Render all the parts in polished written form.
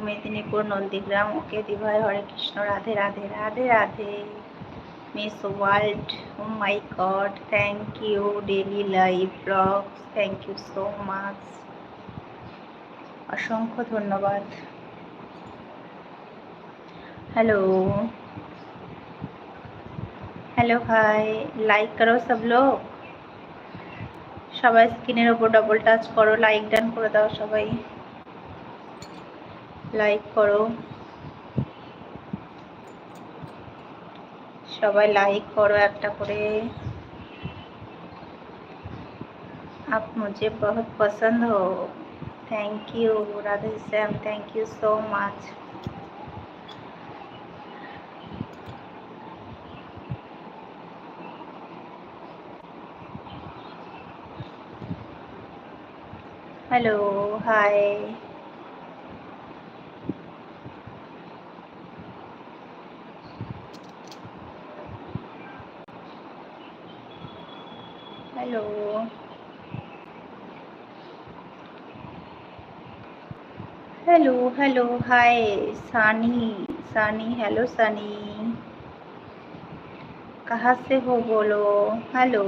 Medinipur Nandigram. Okay দিভাই, Hare Krishna, Radhe Radhe Radhe Radhe. Miss World, oh my God, thank you. Daily live blogs, thank you so much, অসংখ্য ধন্যবাদ। Hello hello hi, like करो सब लोग, সবাই স্ক্রিনের উপর ডবল টাচ করো, লাইক ডান করে দাও, সবাই লাইক করো, সবাই লাইক করো একটা করে। आप मुझे बहुत पसंद हो, thank you Radhe Shyam, thank you so much. Hello hi, hello hello hello hi, सानी सानी, हेलो सानी, कहाँ से हो बोलो, हेलो,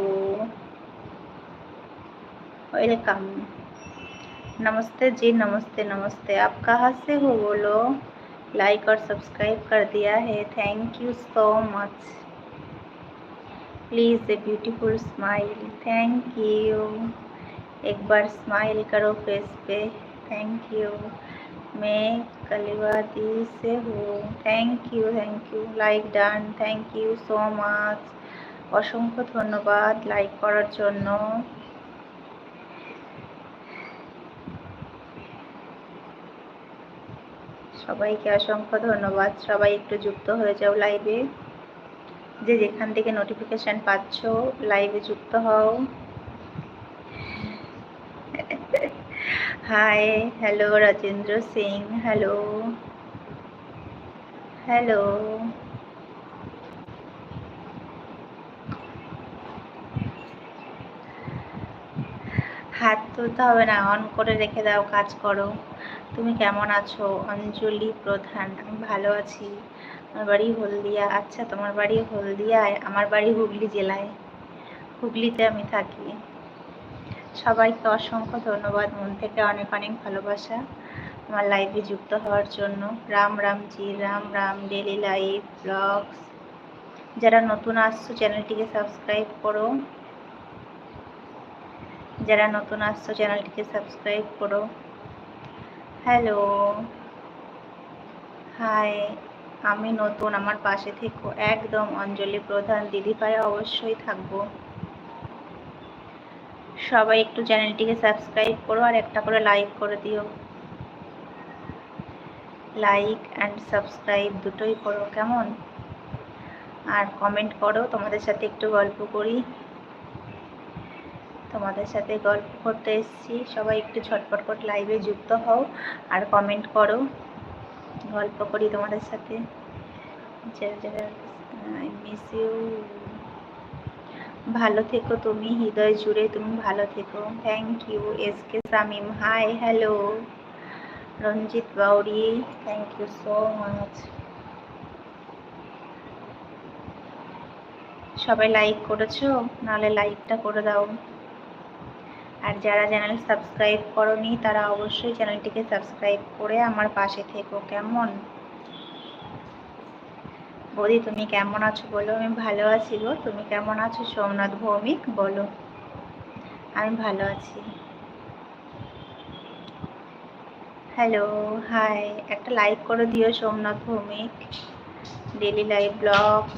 वेलकम, नमस्ते जी, नमस्ते नमस्ते, आप कहाँ से हो बोलो। लाइक और सब्सक्राइब कर दिया है, thank you so much. Please a beautiful smile, thank you. एक बार स्माइल करो फेस पे, थैंक यू। मैं कलिवादी से हूँ, thank you thank you. Like done, thank you so much, অসংখ্য ধন্যবাদ লাইক করার জন্য। সবাইকে অসংখ্য ধন্যবাদ। সবাই একটু যুক্ত হয়ে যাও লাইভে, যে যেখান থেকে নোটিফিকেশন পাচ্ছ লাইভে যুক্ত হও। Hi, hello Rajendra Singh, hello hello. হাত তুলতে হবে না, অন করে রেখে দাও, কাজ করো। তুমি কেমন আছো? অঞ্জলি প্রধান, আমি ভালো আছি। আমার বাড়ি হলদিয়া। আচ্ছা, তোমার বাড়ি হলদিয়ায়, আমার বাড়ি হুগলি জেলায়, হুগলিতে আমি থাকি। সবাইকে অসংখ্য ধন্যবাদ, মন থেকে অনেক অনেক ভালোবাসা আমার লাইভে যুক্ত হওয়ার জন্য। Ram Ram ji, Ram Ram. Daily live blogs, যারা নতুন আসছো চ্যানেলটিকে সাবস্ক্রাইব করো, যারা নতুন আসছো চ্যানেলটিকে সাবস্ক্রাইব করো। হ্যালো হাই, আমি নতুন, আমার পাশে থেকো একদম। অঞ্জলি প্রধান দিদিভাই, অবশ্যই থাকবো। সবাই একটু চ্যানেলটিকে সাবস্ক্রাইব করো আর একটা করে লাইক করে দিও। লাইক অ্যান্ড সাবস্ক্রাইব দুটোই করো, কেমন? আর কমেন্ট করো, তোমাদের সাথে একটু গল্প করি, তোমাদের সাথে গল্প করতে এসেছি। সবাই একটু ছটপট করে লাইভে যুক্ত হও আর কমেন্ট করো, গল্প করি তোমাদের সাথে। I miss you. ভালো থেকো তুমি, হৃদয় জুড়ে তুমি ভালো থেকো, thank you. S K Shamim, hi, hello. Ranjit Bauri, thank you so much. সবাই লাইক করেছো? নাহলে লাইকটা করে দাও। আর যারা চ্যানেল সাবস্ক্রাইব করোনি তারা অবশ্যই চ্যানেলটিকে সাবস্ক্রাইব করে আমার পাশে থেকো, কেমন? বৌদি তুমি কেমন আছো বলো? আমি ভালো আছি গো, তুমি কেমন আছো? সোমনাথ ভৌমিক, বলো। আমি ভালো আছি। হ্যালো হাই, একটা লাইক করে দিও Somnath Bhowmik. Daily live blogs.